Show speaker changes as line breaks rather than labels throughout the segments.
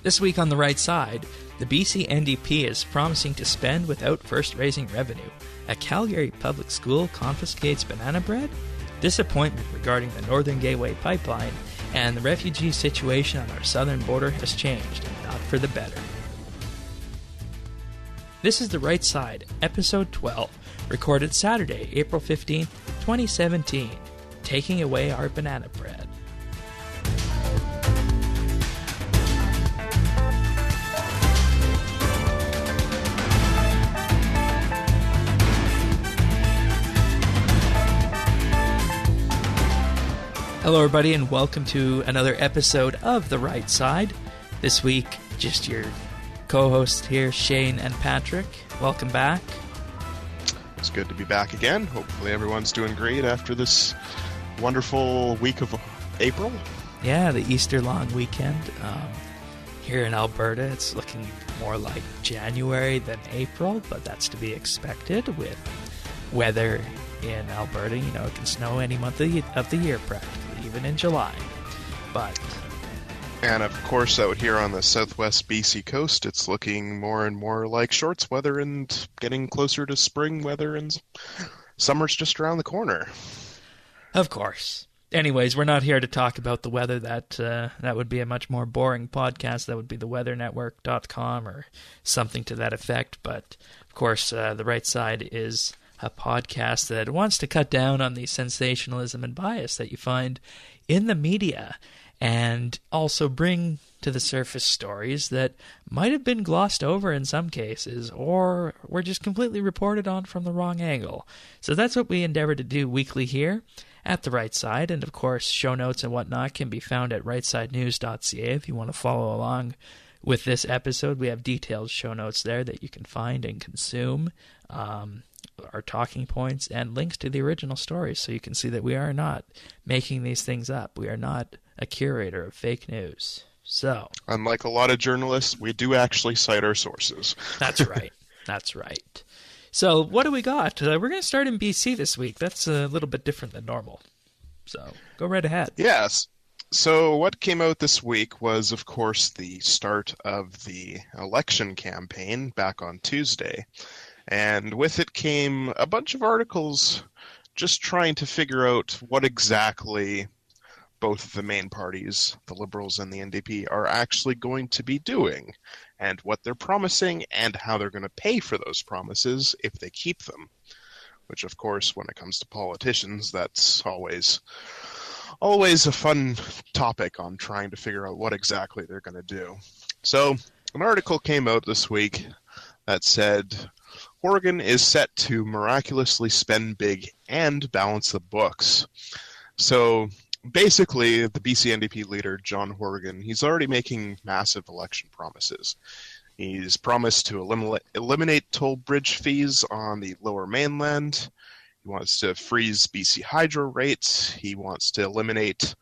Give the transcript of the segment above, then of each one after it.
This week on The Right Side, the BC NDP is promising to spend without first raising revenue. A Calgary public school confiscates banana bread, disappointment regarding the Northern Gateway pipeline, and the refugee situation on our southern border has changed, and not for the better. This is The Right Side, Episode 12, recorded Saturday, April 15th, 2017, Taking Away Our Banana Bread. Hello everybody and welcome to another episode of The Right Side. This week, just your co-hosts here, Shane and Patrick. Welcome back.
It's good to be back again. Hopefully everyone's doing great after this wonderful week of April.
Yeah, the Easter long weekend. Here in Alberta, it's looking more like January than April, but that's to be expected with weather in Alberta. You know, it can snow any month of the year practically, even in July.
And of course, out here on the southwest BC coast, it's looking more and more like shorts weather and getting closer to spring weather, and summer's just around the corner.
Of course. Anyways, we're not here to talk about the weather. That would be a much more boring podcast. That would be theweathernetwork.com or something to that effect. But, of course, The Right Side is a podcast that wants to cut down on the sensationalism and bias that you find in the media and also bring to the surface stories that might have been glossed over in some cases or were just completely reported on from the wrong angle. So that's what we endeavor to do weekly here at The Right Side. And of course, show notes and whatnot can be found at rightsidenews.ca if you want to follow along with this episode. We have detailed show notes there that you can find and consume. Our talking points and links to the original stories, so you can see that we are not making these things up. We are not a curator of fake news. So,
unlike a lot of journalists, we do actually cite our sources.
That's right. That's right. So, what do we got? We're going to start in BC this week. That's a little bit different than normal. So, go right ahead.
Yes. So, what came out this week was, of course, the start of the election campaign back on Tuesday. And with it came a bunch of articles just trying to figure out what exactly both of the main parties, the Liberals and the NDP, are actually going to be doing, and what they're promising, and how they're going to pay for those promises if they keep them. Which, of course, when it comes to politicians, that's always a fun topic on trying to figure out what exactly they're going to do. So, an article came out this week that said Horgan is set to miraculously spend big and balance the books. So basically, the BC NDP leader, John Horgan, he's already making massive election promises. He's promised to eliminate toll bridge fees on the Lower Mainland. He wants to freeze BC hydro rates. He wants to eliminate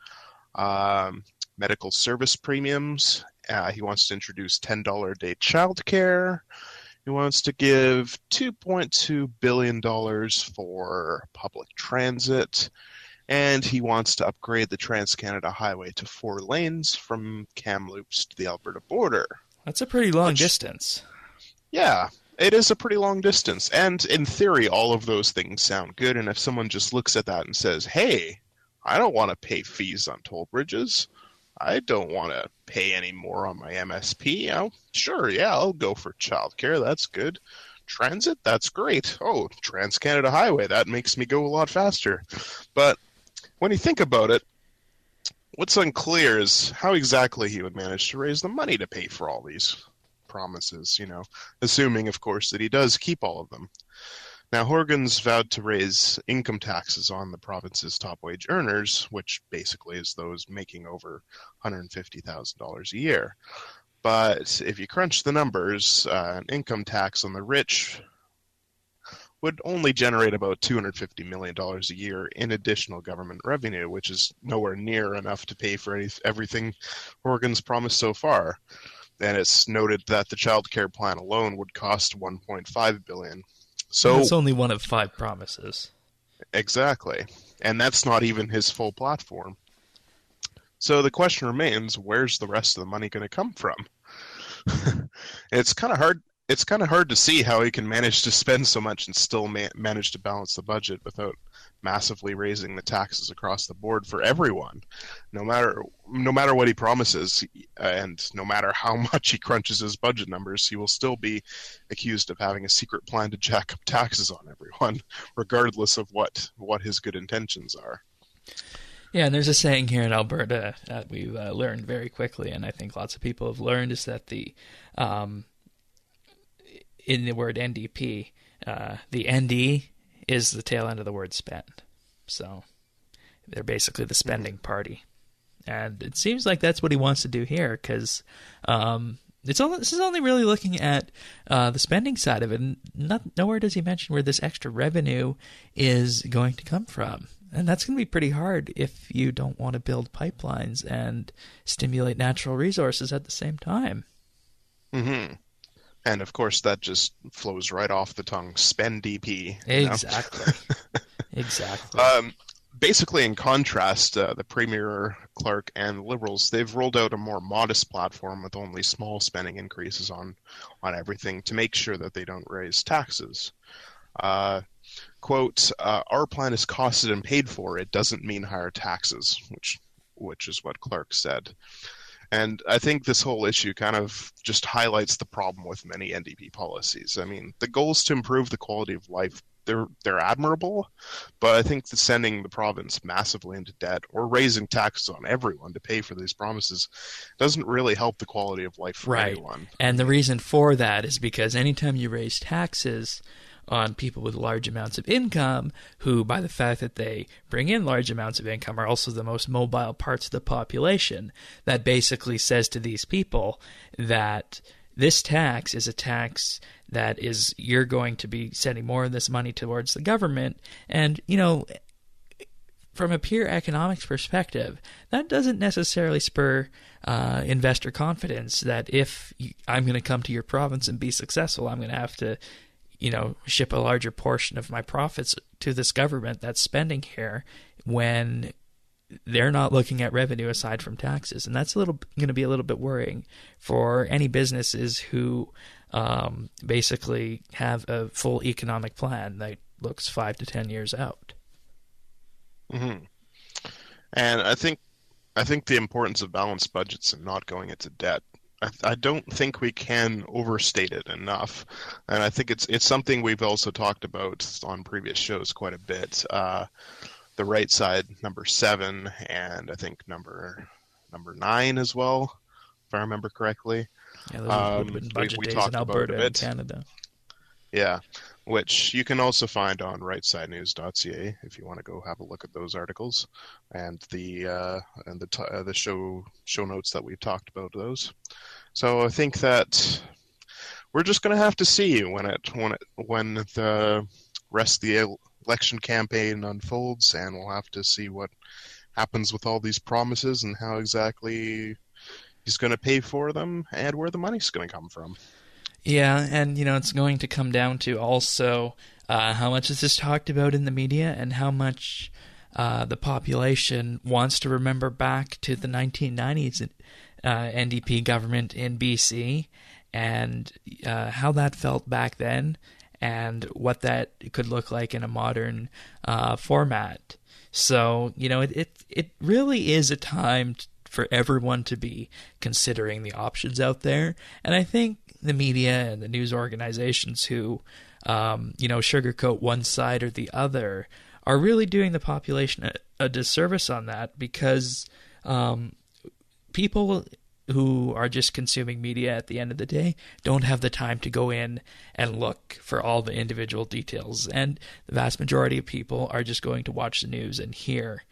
medical service premiums. He wants to introduce $10 a day childcare. He wants to give $2.2 billion for public transit, and he wants to upgrade the Trans-Canada Highway to 4 lanes from Kamloops to the Alberta border.
That's a pretty long distance.
Yeah, it is a pretty long distance, and in theory, all of those things sound good, and if someone just looks at that and says, hey, I don't want to pay fees on toll bridges, I don't want to pay any more on my MSP. I'll go for childcare. That's good. Transit, that's great. Oh, Trans-Canada Highway, that makes me go a lot faster. But when you think about it, what's unclear is how exactly he would manage to raise the money to pay for all these promises, assuming, of course, that he does keep all of them. Now, Horgan's vowed to raise income taxes on the province's top wage earners, which basically is those making over $150,000 a year. But if you crunch the numbers, an income tax on the rich would only generate about $250 million a year in additional government revenue, which is nowhere near enough to pay for everything Horgan's promised so far. And it's noted that the child care plan alone would cost $1.5 billion. So
it's only one of 5 promises.
Exactly. And that's not even his full platform. So the question remains, where's the rest of the money going to come from? It's kind of hard. It's kind of hard to see how he can manage to spend so much and still manage to balance the budget without massively raising the taxes across the board for everyone. No matter what he promises, and no matter how much he crunches his budget numbers, he will still be accused of having a secret plan to jack up taxes on everyone, regardless of what his good intentions are.
Yeah, and there's a saying here in Alberta that we've learned very quickly, and I think lots of people have learned, is that in the word NDP, the ND is the tail end of the word spend. So they're basically the spending party. And it seems like that's what he wants to do here, because this is only really looking at the spending side of it, and nowhere does he mention where this extra revenue is going to come from. And that's going to be pretty hard if you don't want to build pipelines and stimulate natural resources at the same time.
Mm-hmm. And of course, that just flows right off the tongue. Spend DP.
Exactly. Exactly.
Basically, in contrast, the Premier, Clark, and the Liberals, they've rolled out a more modest platform with only small spending increases on everything to make sure that they don't raise taxes. Quote, our plan is costed and paid for. It doesn't mean higher taxes, which is what Clark said. And I think this whole issue kind of just highlights the problem with many NDP policies. I mean, the goals to improve the quality of life, they're admirable, but I think that sending the province massively into debt or raising taxes on everyone to pay for these promises doesn't really help the quality of life for anyone.
And the reason for that is because anytime you raise taxes on people with large amounts of income, who, by the fact that they bring in large amounts of income, are also the most mobile parts of the population, that basically says to these people that this tax is a tax that is, you're going to be sending more of this money towards the government. And, from a pure economics perspective, that doesn't necessarily spur investor confidence that if I'm going to come to your province and be successful, I'm going to have to ship a larger portion of my profits to this government that's spending here, when they're not looking at revenue aside from taxes. And that's going to be a little bit worrying for any businesses who basically have a full economic plan that looks 5 to 10 years out.
Mm-hmm. And I think the importance of balanced budgets and not going into debt, I don't think we can overstate it enough, and I think it's something we've also talked about on previous shows quite a bit. The right side, number 7, and I think number 9 as well, if I remember correctly.
Yeah, those would have been budget days in Alberta and Canada.
Yeah, which you can also find on rightsidenews.ca if you want to go have a look at those articles and the show notes that we talked about those. So I think that we're just going to have to see when the rest of the election campaign unfolds, and we'll have to see what happens with all these promises and how exactly he's going to pay for them and where the money's going to come from.
Yeah, and it's going to come down to also how much is this talked about in the media, and how much the population wants to remember back to the 1990s NDP government in BC, and how that felt back then, and what that could look like in a modern format. So, it really is a time for everyone to be considering the options out there. And I think the media and the news organizations who, sugarcoat one side or the other are really doing the population a disservice on that, because people who are just consuming media at the end of the day don't have the time to go in and look for all the individual details. And the vast majority of people are just going to watch the news and hear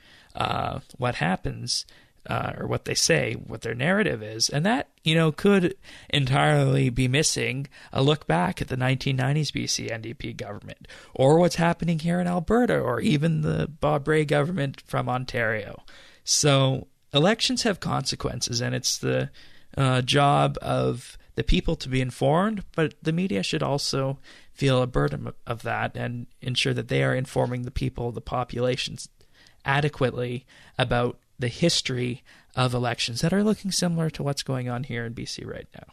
what happens, or what they say, what their narrative is. And that, could entirely be missing a look back at the 1990s BC NDP government, or what's happening here in Alberta, or even the Bob Rae government from Ontario. So elections have consequences, and it's the job of the people to be informed, but the media should also feel a burden of that and ensure that they are informing the people, the populations, adequately about the history of elections that are looking similar to what's going on here in BC right now.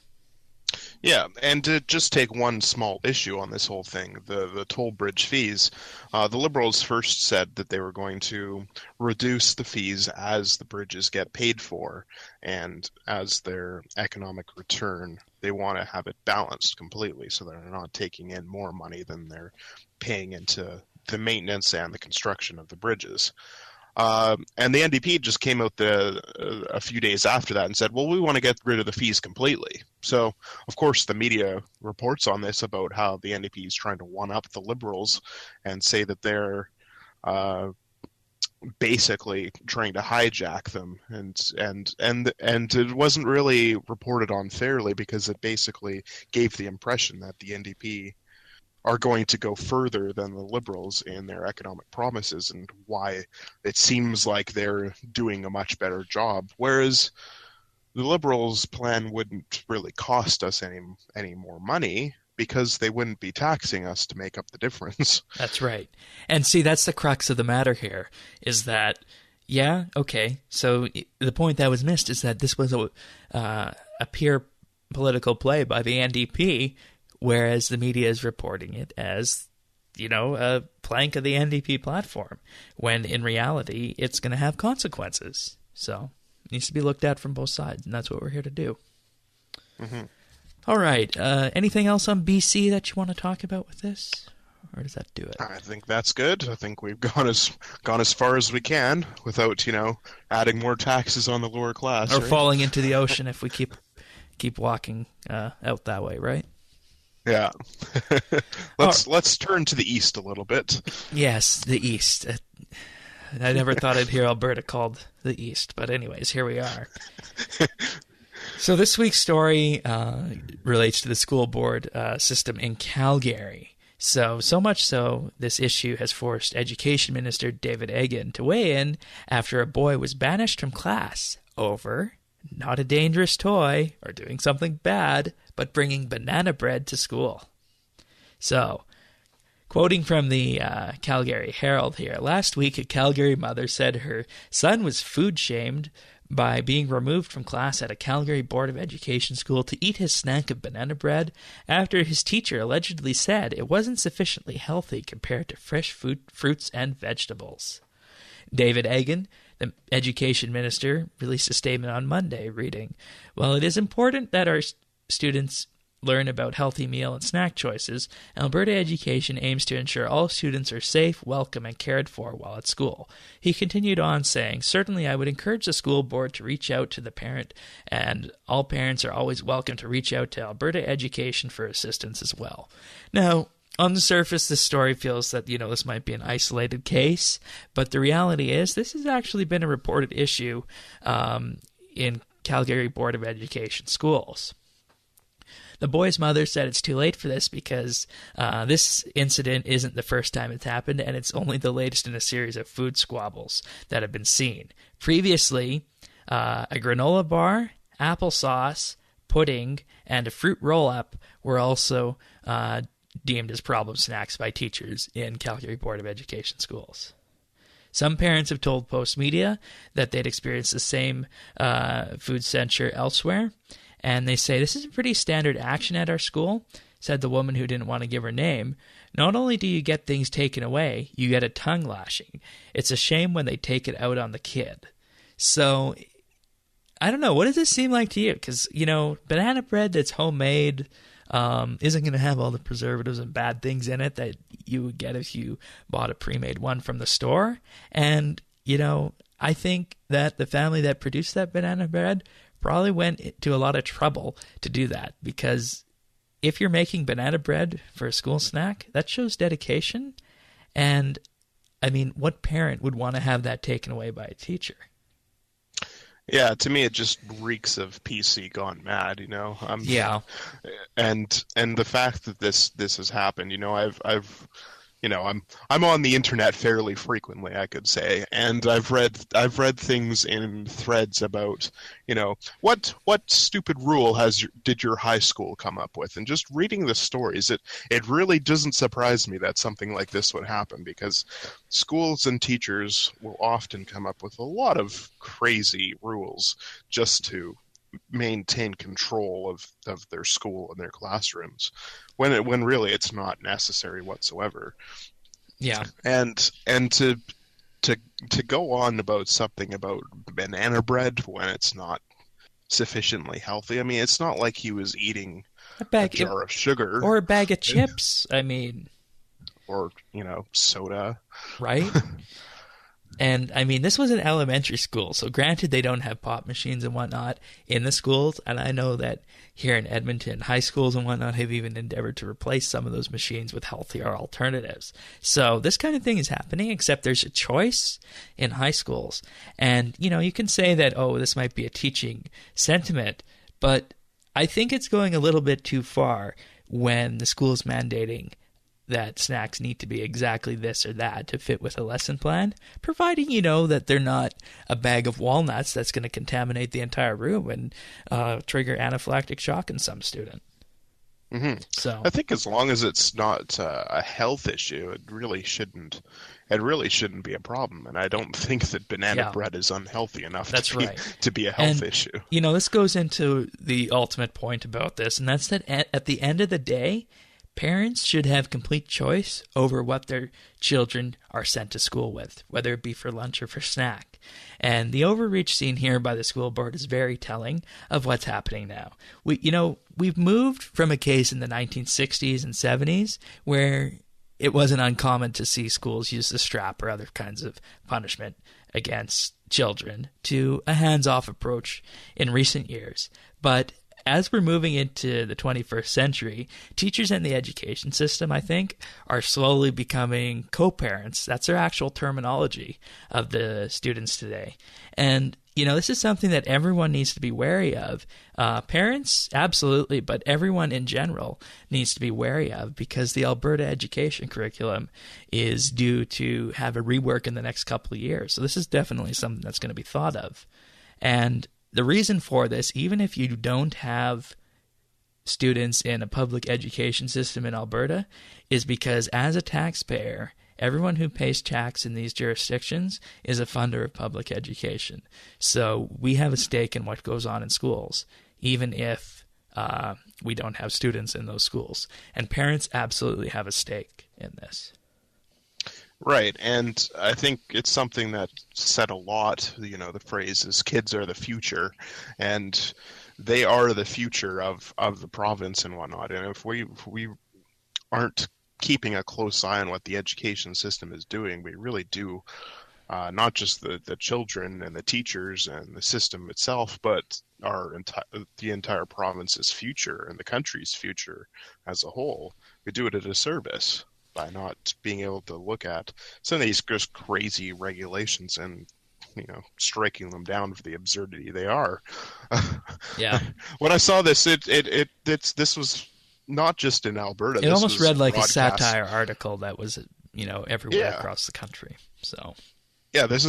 Yeah, and to just take one small issue on this whole thing, the toll bridge fees, the Liberals first said that they were going to reduce the fees as the bridges get paid for, and as their economic return, they want to have it balanced completely so they're not taking in more money than they're paying into the maintenance and the construction of the bridges. And the NDP just came out a few days after that and said, well, we want to get rid of the fees completely. So, of course, the media reports on this about how the NDP is trying to one-up the Liberals and say that they're basically trying to hijack them. And it wasn't really reported on fairly because it basically gave the impression that the NDP are going to go further than the Liberals in their economic promises and why it seems like they're doing a much better job. Whereas the Liberals' plan wouldn't really cost us any more money because they wouldn't be taxing us to make up the difference.
That's right. And see, that's the crux of the matter here, is that, yeah, okay, so the point that was missed is that this was a pure political play by the NDP, whereas the media is reporting it as, a plank of the NDP platform, when in reality it's going to have consequences. So it needs to be looked at from both sides, and that's what we're here to do.
Mm-hmm.
All right. Anything else on BC that you want to talk about with this? Or does that do it?
I think that's good. I think we've gone as far as we can without, adding more taxes on the lower class.
Or
right?
falling into the ocean if we keep walking out that way, right?
Yeah. Let's turn to the east a little bit.
Yes, the east. I never thought I'd hear Alberta called the east, but anyways, here we are. So this week's story relates to the school board system in Calgary. So much so, this issue has forced Education Minister David Eggen to weigh in after a boy was banished from class over not a dangerous toy or doing something bad, but bringing banana bread to school. So, quoting from the Calgary Herald here, last week a Calgary mother said her son was food shamed by being removed from class at a Calgary Board of Education school to eat his snack of banana bread after his teacher allegedly said it wasn't sufficiently healthy compared to fresh fruits and vegetables. David Eggen, the education minister, released a statement on Monday reading, "While it is important that our students learn about healthy meal and snack choices, Alberta Education aims to ensure all students are safe, welcome, and cared for while at school." He continued on saying, "Certainly I would encourage the school board to reach out to the parent, and all parents are always welcome to reach out to Alberta Education for assistance as well." Now, on the surface, this story feels that, this might be an isolated case, but the reality is this has actually been a reported issue in Calgary Board of Education schools. The boy's mother said it's too late for this because this incident isn't the first time it's happened, and it's only the latest in a series of food squabbles that have been seen. Previously, a granola bar, applesauce, pudding, and a fruit roll-up were also deemed as problem snacks by teachers in Calgary Board of Education schools. Some parents have told Post Media that they'd experienced the same food censure elsewhere, and they say, "This is a pretty standard action at our school," said the woman who didn't want to give her name. "Not only do you get things taken away, you get a tongue lashing. It's a shame when they take it out on the kid." So, I don't know. What does this seem like to you? Because, banana bread that's homemade isn't going to have all the preservatives and bad things in it that you would get if you bought a pre-made one from the store. And, I think that the family that produced that banana bread probably went to a lot of trouble to do that, because if you're making banana bread for a school snack, that shows dedication. And, what parent would want to have that taken away by a teacher?
Yeah, to me it just reeks of PC gone mad,
Yeah.
And the fact that this has happened, I'm on the internet fairly frequently, I could say, and I've read things in threads about, what stupid rule did your high school come up with? And just reading the stories, it really doesn't surprise me that something like this would happen, because schools and teachers will often come up with a lot of crazy rules just to maintain control of their school and their classrooms, when really it's not necessary whatsoever.
Yeah.
And to to go on about something about banana bread when it's not sufficiently healthy. I mean, it's not like he was eating
A
a
bag
jar of sugar
or a bag of chips. I mean,
or, soda.
right? And I mean, this was an elementary school, so granted they don't have pop machines and whatnot in the schools, and I know that here in Edmonton, high schools and whatnot have even endeavored to replace some of those machines with healthier alternatives. So this kind of thing is happening, except there's a choice in high schools. And, you can say that, oh, this might be a teaching sentiment, but I think it's going a little bit too far when the school's mandating that snacks need to be exactly this or that to fit with a lesson plan, providing you know that they're not a bag of walnuts that's going to contaminate the entire room and trigger anaphylactic shock in some student.
Mm-hmm.
So
I think as long as it's not a health issue, it really shouldn't be a problem. And I don't think that banana bread is unhealthy enough to be a health issue.
This goes into the ultimate point about this, and that's that at the end of the day, parents should have complete choice over what their children are sent to school with, whether it be for lunch or for snack. And the overreach seen here by the school board is very telling of what's happening now. We've moved from a case in the 1960s and 70s where it wasn't uncommon to see schools use the strap or other kinds of punishment against children to a hands-off approach in recent years. But as we're moving into the 21st century, teachers and the education system, I think, are slowly becoming co-parents. That's their actual terminology of the students today. And, this is something that everyone needs to be wary of. Parents, absolutely, but everyone in general needs to be wary of, because the Alberta education curriculum is due to have a rework in the next couple of years. So this is definitely something that's going to be thought of. And the reason for this, even if you don't have students in a public education system in Alberta, is because as a taxpayer, everyone who pays tax in these jurisdictions is a funder of public education. So we have a stake in what goes on in schools, even if we don't have students in those schools. And parents absolutely have a stake in this.
Right, and I think it's something that said a lot, the phrase is kids are the future, and they are the future of the province and whatnot. And if we aren't keeping a close eye on what the education system is doing, we really do, not just the children and the teachers and the system itself, but the entire province's future and the country's future as a whole. We do it a disservice by not being able to look at some of these just crazy regulations and striking them down for the absurdity they are.
Yeah.
When I saw this, this was not just in Alberta.
It almost read like a satire article that was everywhere across the country. So
yeah, this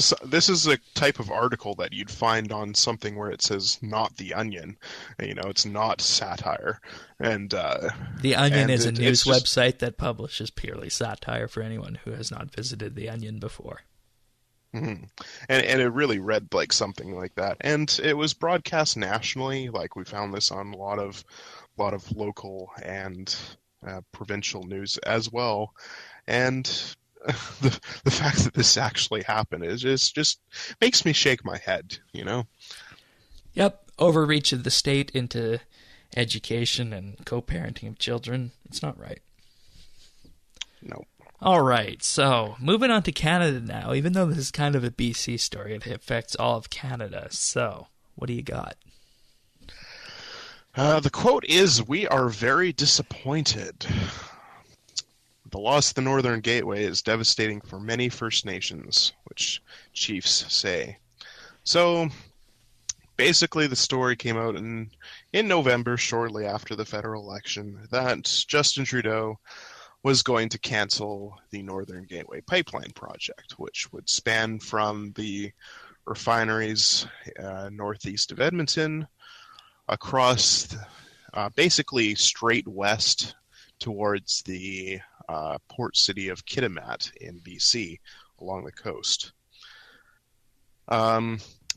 is a type of article that you'd find on something where it says "not the Onion." It's not satire, and
The Onion is a news website that publishes purely satire for anyone who has not visited The Onion before.
Mm-hmm. And it really read like something like that, and it was broadcast nationally. Like we found this on a lot of local and provincial news as well, and the fact that this actually happened is just makes me shake my head.
Yep, overreach of the state into education and co-parenting of children. It's not right.
No.
All right, so moving on to Canada now. Even though this is kind of a BC story, it affects all of Canada. So, what do you got?
The quote is, "We are very disappointed. The loss of the Northern Gateway is devastating for many First Nations," which chiefs say. So, basically, the story came out in November, shortly after the federal election, that Justin Trudeau was going to cancel the Northern Gateway pipeline project, which would span from the refineries northeast of Edmonton across, basically straight west towards the port city of Kitimat in BC along the coast.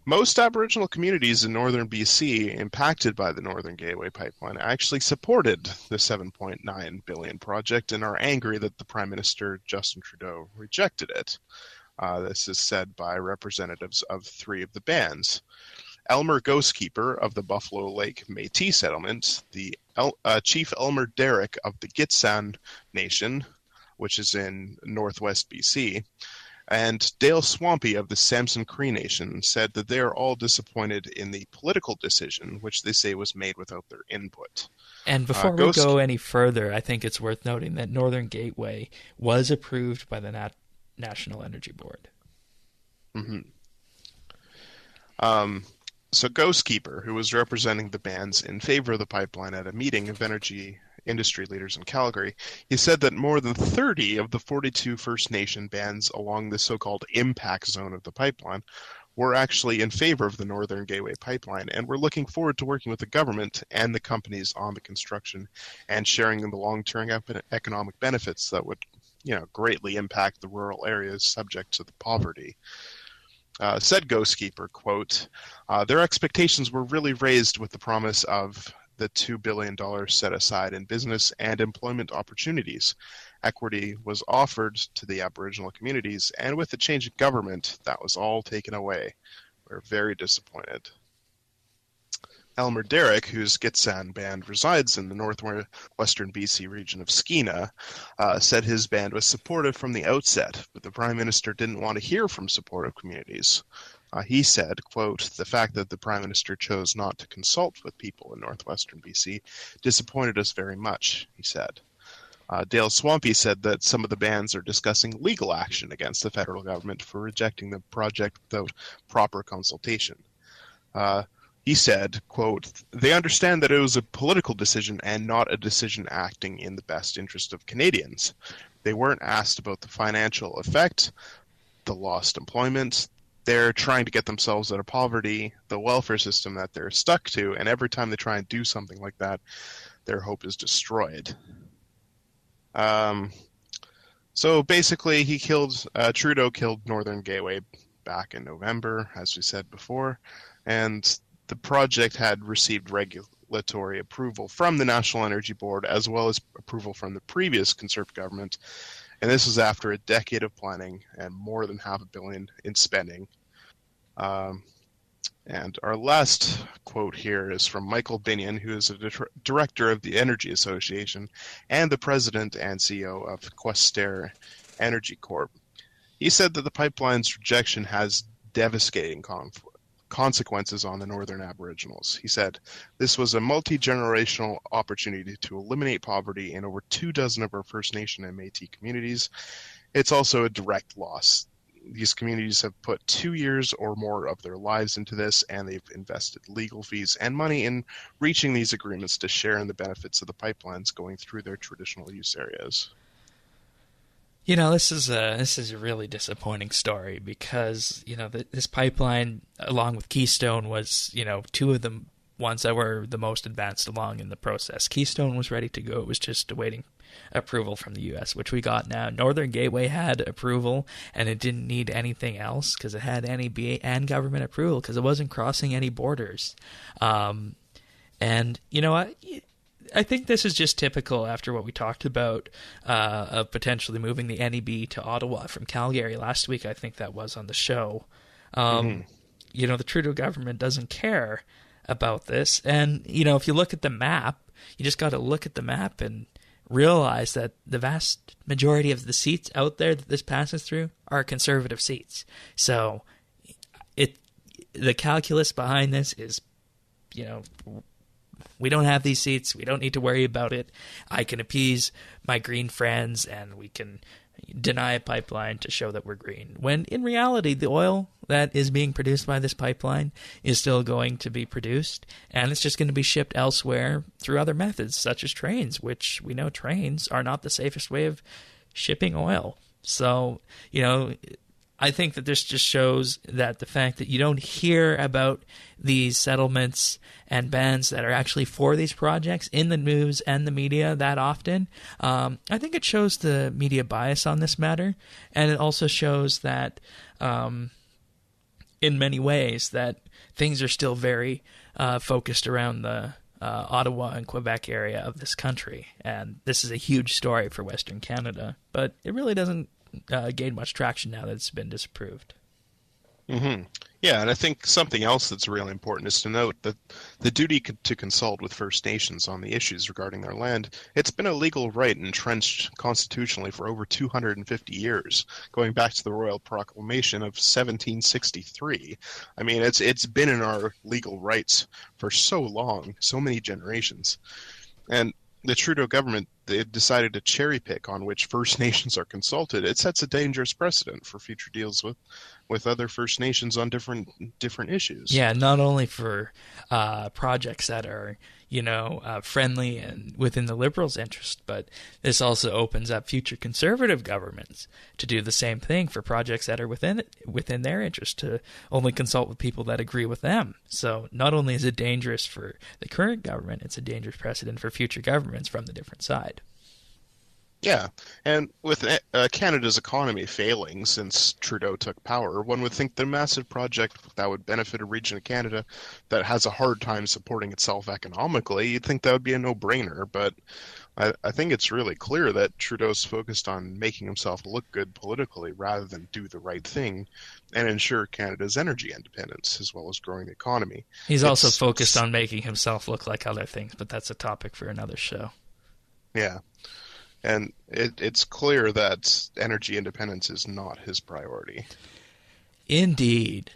Most Aboriginal communities in northern BC impacted by the Northern Gateway Pipeline actually supported the $7.9 billion project and are angry that the Prime Minister, Justin Trudeau, rejected it. This is said by representatives of three of the bands. Elmer Ghostkeeper of the Buffalo Lake Métis settlement, the Chief Elmer Derrick of the Gitxsan Nation, which is in northwest BC, and Dale Swampy of the Samson Cree Nation said that they are all disappointed in the political decision, which they say was made without their input.
And before we go any further, I think it's worth noting that Northern Gateway was approved by the National Energy Board.
Mm-hmm. So Ghostkeeper, who was representing the bands in favor of the pipeline at a meeting of energy industry leaders in Calgary, he said that more than 30 of the 42 First Nation bands along the so-called impact zone of the pipeline were actually in favor of the Northern Gateway Pipeline and were looking forward to working with the government and the companies on the construction and sharing in the long-term economic benefits that would, greatly impact the rural areas subject to the poverty. Said Ghostkeeper, quote, their expectations were really raised with the promise of the $2 billion set aside in business and employment opportunities. Equity was offered to the Aboriginal communities, and with the change in government, that was all taken away. We're very disappointed. Elmer Derrick, whose Gitxsan band resides in the northwestern BC region of Skeena, said his band was supportive from the outset, but the Prime Minister didn't want to hear from supportive communities. He said, quote, the fact that the Prime Minister chose not to consult with people in northwestern BC disappointed us very much, he said. Dale Swampy said that some of the bands are discussing legal action against the federal government for rejecting the project without proper consultation. He said, quote, they understand that it was a political decision and not a decision acting in the best interest of Canadians. They weren't asked about the financial effect, the lost employment. They're trying to get themselves out of poverty, the welfare system that they're stuck to, and every time they try and do something like that, their hope is destroyed. So basically, Trudeau killed Northern Gateway back in November, as we said before, and the project had received regulatory approval from the National Energy Board as well as approval from the previous Conservative government. And this was after a decade of planning and more than $500 million in spending. And our last quote here is from Michael Binion, who is a director of the Energy Association and the president and CEO of Questerre Energy Corp. He said that the pipeline's rejection has devastating consequences on the Northern Aboriginals. He said, this was a multi-generational opportunity to eliminate poverty in over 24 of our First Nation and Métis communities. It's also a direct loss. These communities have put 2 years or more of their lives into this, and they've invested legal fees and money in reaching these agreements to share in the benefits of the pipelines going through their traditional use areas.
This is a really disappointing story because, this pipeline, along with Keystone, was, two of the ones that were the most advanced along in the process. Keystone was ready to go. It was just awaiting approval from the U.S., which we got now. Northern Gateway had approval, and it didn't need anything else because it had NEB and government approval because it wasn't crossing any borders. And, I think this is just typical after what we talked about of potentially moving the NEB to Ottawa from Calgary last week. I think that was on the show. The Trudeau government doesn't care about this. And, if you look at the map, you just got to look at the map and realize that the vast majority of the seats out there that this passes through are Conservative seats. So the calculus behind this is, we don't have these seats. We don't need to worry about it. I can appease my green friends, and we can deny a pipeline to show that we're green. When in reality, the oil that is being produced by this pipeline is still going to be produced, and it's just going to be shipped elsewhere through other methods, such as trains, which we know trains are not the safest way of shipping oil. So, I think that this just shows that the fact that you don't hear about these settlements and bans that are actually for these projects in the news and the media that often, I think it shows the media bias on this matter, and it also shows that in many ways that things are still very focused around the Ottawa and Quebec area of this country. And this is a huge story for Western Canada, but it really doesn't gain much traction now that it's been disapproved.
Mm-hmm. Yeah, and I think something else that's really important is to note that the duty to consult with First Nations on the issues regarding their land, it's been a legal right entrenched constitutionally for over 250 years, going back to the Royal Proclamation of 1763. I mean, it's been in our legal rights for so long, so many generations. And the Trudeau government, they decided to cherry pick on which First Nations are consulted. It sets a dangerous precedent for future deals with other First Nations on different issues.
Yeah, not only for projects that are, friendly and within the Liberals' interest, but this also opens up future Conservative governments to do the same thing for projects that are within their interest, to only consult with people that agree with them. So not only is it dangerous for the current government, it's a dangerous precedent for future governments from the different side.
Yeah, and with Canada's economy failing since Trudeau took power, one would think the massive project that would benefit a region of Canada that has a hard time supporting itself economically, you'd think that would be a no-brainer, but I think it's really clear that Trudeau's focused on making himself look good politically rather than do the right thing and ensure Canada's energy independence as well as growing the economy.
He's also focused on making himself look like other things, but that's a topic for another show.
Yeah. And it's clear that energy independence is not his priority.
Indeed.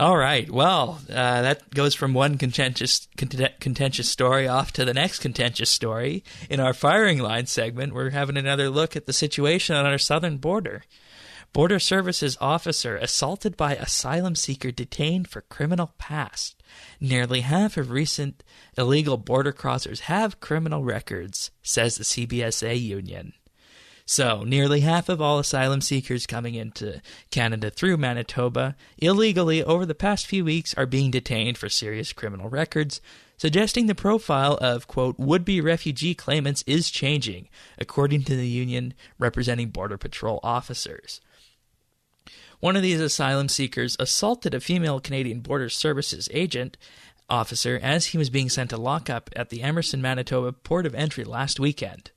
All right. Well, that goes from one contentious story off to the next contentious story. In our firing line segment, we're having another look at the situation on our southern border. Border Services officer assaulted by asylum seeker detained for criminal past. Nearly half of recent illegal border crossers have criminal records, says the CBSA union. So, nearly half of all asylum seekers coming into Canada through Manitoba illegally over the past few weeks are being detained for serious criminal records, suggesting the profile of, quote, would-be refugee claimants is changing, according to the union representing Border Patrol officers. One of these asylum seekers assaulted a female Canadian Border Services officer as he was being sent to lockup at the Emerson, Manitoba port of entry last weekend.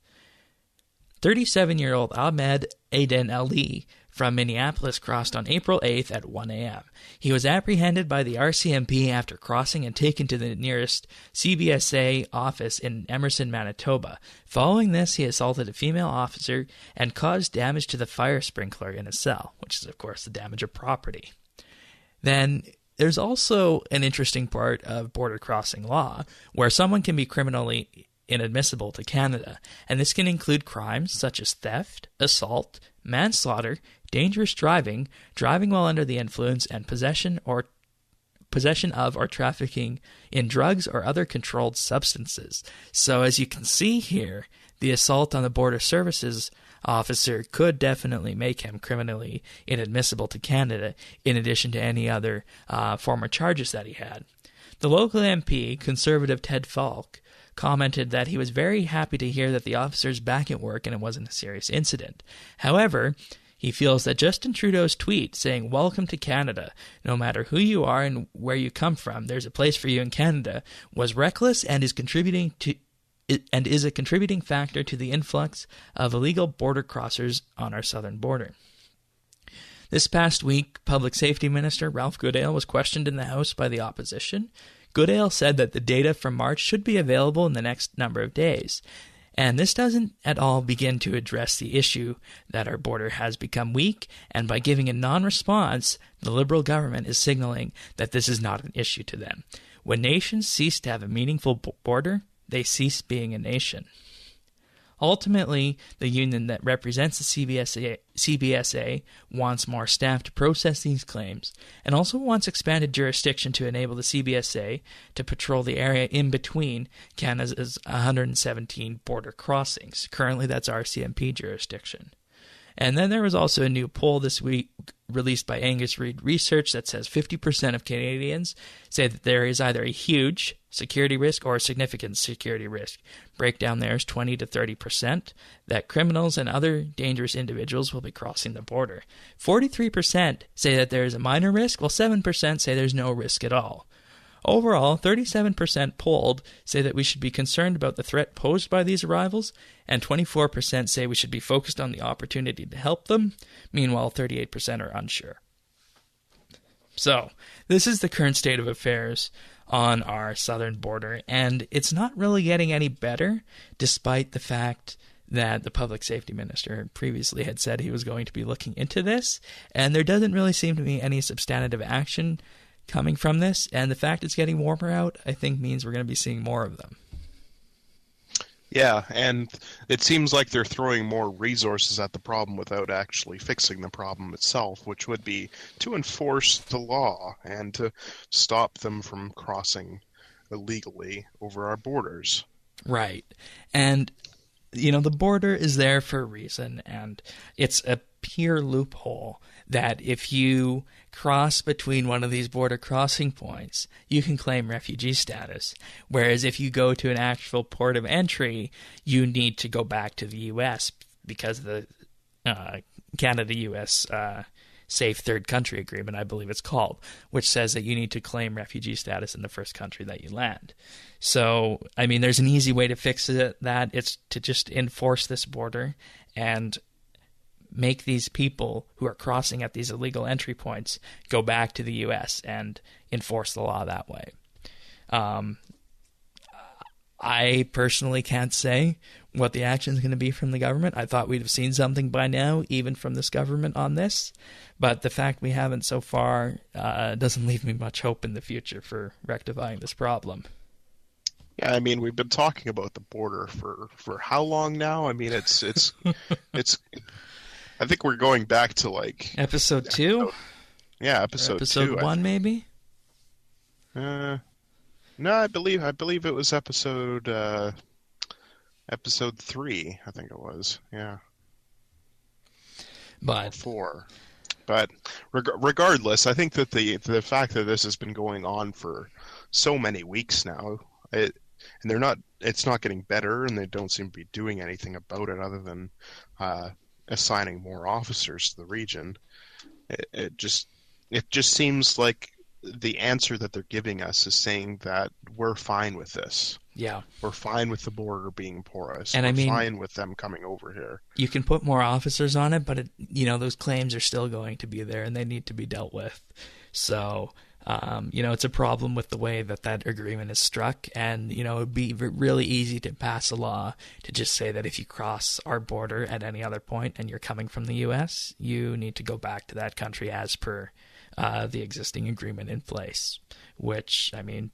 37-year-old Ahmed Aden Ali from Minneapolis crossed on April 8th at 1 a.m. He was apprehended by the RCMP after crossing and taken to the nearest CBSA office in Emerson, Manitoba. Following this, he assaulted a female officer and caused damage to the fire sprinkler in a cell, which is, of course, the damage of property. Then there's also an interesting part of border crossing law where someone can be criminally inadmissible to Canada, and this can include crimes such as theft, assault, manslaughter, dangerous driving, driving while under the influence, and possession of or trafficking in drugs or other controlled substances. So as you can see here, the assault on the Border Services officer could definitely make him criminally inadmissible to Canada, in addition to any other former charges that he had. The local MP, Conservative Ted Falk, commented that he was very happy to hear that the officer's back at work and it wasn't a serious incident. However, he feels that Justin Trudeau's tweet saying, "Welcome to Canada, no matter who you are and where you come from, there's a place for you in Canada," was reckless and is a contributing factor to the influx of illegal border crossers on our southern border. This past week, Public Safety Minister Ralph Goodale was questioned in the House by the opposition. Goodale said that the data from March should be available in the next number of days. And this doesn't at all begin to address the issue that our border has become weak, and by giving a non-response, the Liberal government is signaling that this is not an issue to them. When nations cease to have a meaningful border, they cease being a nation. Ultimately, the union that represents the CBSA wants more staff to process these claims, and also wants expanded jurisdiction to enable the CBSA to patrol the area in between Canada's 117 border crossings. Currently, that's RCMP jurisdiction. And then there was also a new poll this week released by Angus Reid Research that says 50% of Canadians say that there is either a huge security risk or a significant security risk. Breakdown there is 20 to 30% that criminals and other dangerous individuals will be crossing the border. 43% say that there is a minor risk, while 7% say there's no risk at all. Overall, 37% polled say that we should be concerned about the threat posed by these arrivals, and 24% say we should be focused on the opportunity to help them. Meanwhile, 38% are unsure. So, this is the current state of affairs on our southern border, and it's not really getting any better, despite the fact that the public safety minister previously had said he was going to be looking into this, and there doesn't really seem to be any substantive action coming from this, and the fact it's getting warmer out, I think, means we're going to be seeing more of them.
Yeah, and it seems like they're throwing more resources at the problem without actually fixing the problem itself, which would be to enforce the law and to stop them from crossing illegally over our borders.
Right. And, the border is there for a reason, and it's a pure loophole that if you cross between one of these border crossing points, you can claim refugee status. Whereas if you go to an actual port of entry, you need to go back to the U.S. because of the Canada-U.S. Safe Third Country Agreement, I believe it's called, which says that you need to claim refugee status in the first country that you land. So, there's an easy way to fix that. It's to just enforce this border and make these people who are crossing at these illegal entry points go back to the U.S. and enforce the law that way. I personally can't say what the action is going to be from the government. I thought we'd have seen something by now, even from this government on this. But the fact we haven't so far doesn't leave me much hope in the future for rectifying this problem.
Yeah, we've been talking about the border for how long now? It's I think we're going back to
episode 2.
Yeah, episode 2.
Episode 1, maybe.
No, I believe it was episode 3. I think it was. Yeah.
But
4. But regardless, I think that the fact that this has been going on for so many weeks now, it's not getting better, and they don't seem to be doing anything about it other than assigning more officers to the region. It just seems like the answer that they're giving us is saying that we're fine with this.
Yeah.
We're fine with the border being porous.
And
we're fine with them coming over here.
You can put more officers on it, but those claims are still going to be there and they need to be dealt with. So, it's a problem with the way that agreement is struck, and, it would be really easy to pass a law to just say that if you cross our border at any other point and you're coming from the U.S., you need to go back to that country as per the existing agreement in place, which, it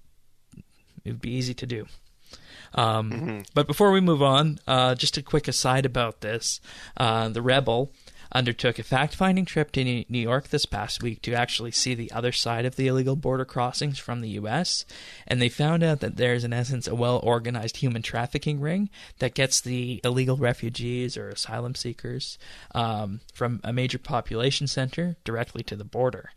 would be easy to do. But before we move on, just a quick aside about this. The Rebel undertook a fact-finding trip to New York this past week to actually see the other side of the illegal border crossings from the U.S., and they found out that there's, in essence, a well-organized human trafficking ring that gets the illegal refugees or asylum seekers from a major population center directly to the border.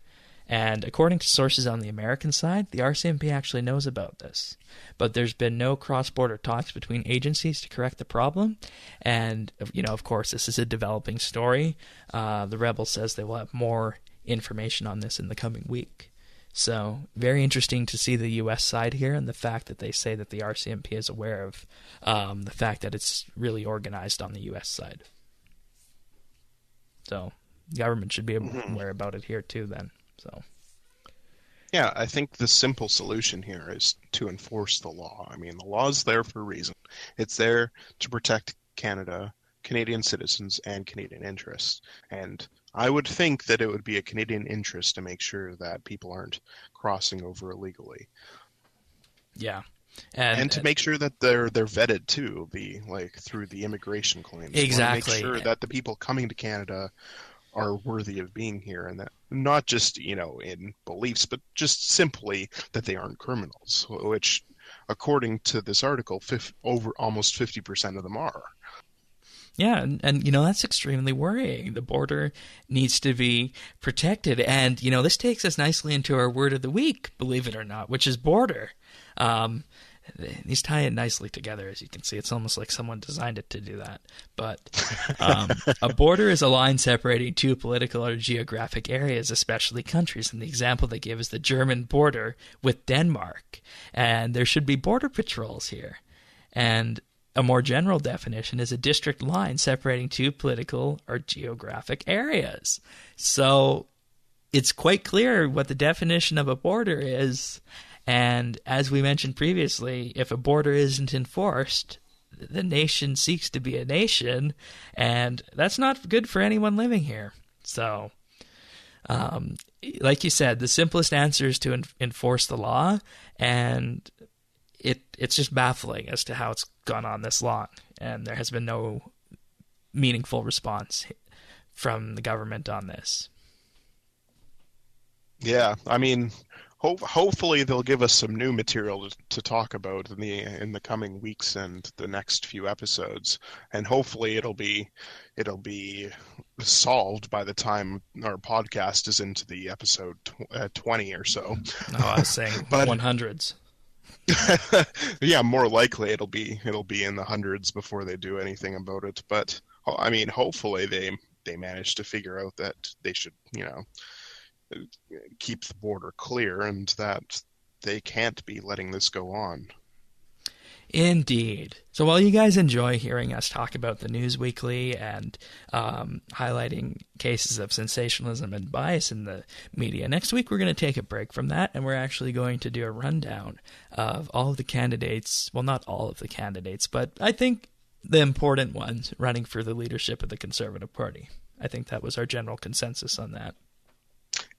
And according to sources on the American side, the RCMP actually knows about this. But there's been no cross-border talks between agencies to correct the problem. And, of course, this is a developing story. The Rebel says they will have more information on this in the coming week. So, very interesting to see the U.S. side here, and the fact that they say that the RCMP is aware of the fact that it's really organized on the U.S. side. So, the government should be aware about it here too then. So,
yeah, I think the simple solution here is to enforce the law. The law's there for a reason. It's there to protect Canada, Canadian citizens, and Canadian interests. And I would think that it would be a Canadian interest to make sure that people aren't crossing over illegally.
Yeah.
And to make sure that they're vetted too, through the immigration claims.
Exactly.
Make sure that the people coming to Canada are worthy of being here, and that not just in beliefs, but just simply that they aren't criminals, which according to this article almost 50% of them are.
Yeah, and that's extremely worrying. The border needs to be protected. And, this takes us nicely into our word of the week, believe it or not, which is border. These tie in nicely together, as you can see. It's almost like someone designed it to do that. But a border is a line separating two political or geographic areas, especially countries. And the example they give is the German border with Denmark. And there should be border patrols here. And a more general definition is a district line separating two political or geographic areas. So it's quite clear what the definition of a border is. And as we mentioned previously, if a border isn't enforced, the nation ceases to be a nation, and that's not good for anyone living here. So, like you said, the simplest answer is to enforce the law, and it's just baffling as to how it's gone on this long, and there has been no meaningful response from the government on this.
Yeah, I mean, hopefully they'll give us some new material to talk about in the coming weeks and the next few episodes, and hopefully it'll be solved by the time our podcast is into the episode 20 or so.
No, I was saying
but
100s.
Yeah, more likely it'll be in the hundreds before they do anything about it. But I mean, hopefully they manage to figure out that they should, keep the border clear and that they can't be letting this go on.
Indeed. So while you guys enjoy hearing us talk about the news weekly and highlighting cases of sensationalism and bias in the media, next week we're going to take a break from that, and we're actually going to do a rundown of all of the candidates, well, not all of the candidates, but I think the important ones running for the leadership of the Conservative Party. I think that was our general consensus on that.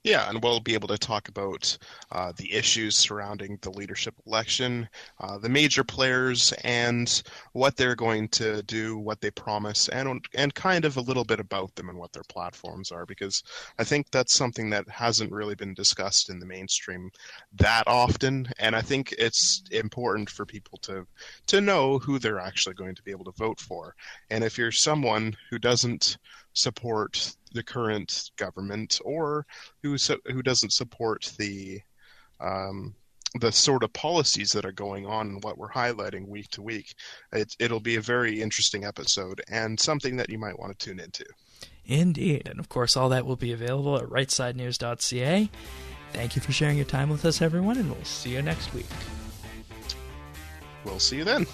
Yeah, and we'll be able to talk about the issues surrounding the leadership election, the major players, and what they're going to do, what they promise, and kind of a little bit about them and what their platforms are, because I think that's something that hasn't really been discussed in the mainstream that often, and I think it's important for people to know who they're actually going to be able to vote for. And if you're someone who doesn't support the current government, or who doesn't support the sort of policies that are going on and what we're highlighting week to week, it'll be a very interesting episode and something that you might want to tune into.
Indeed, and of course all that will be available at rightsidenews.ca. Thank you for sharing your time with us, everyone, and we'll see you next week.
We'll see you then.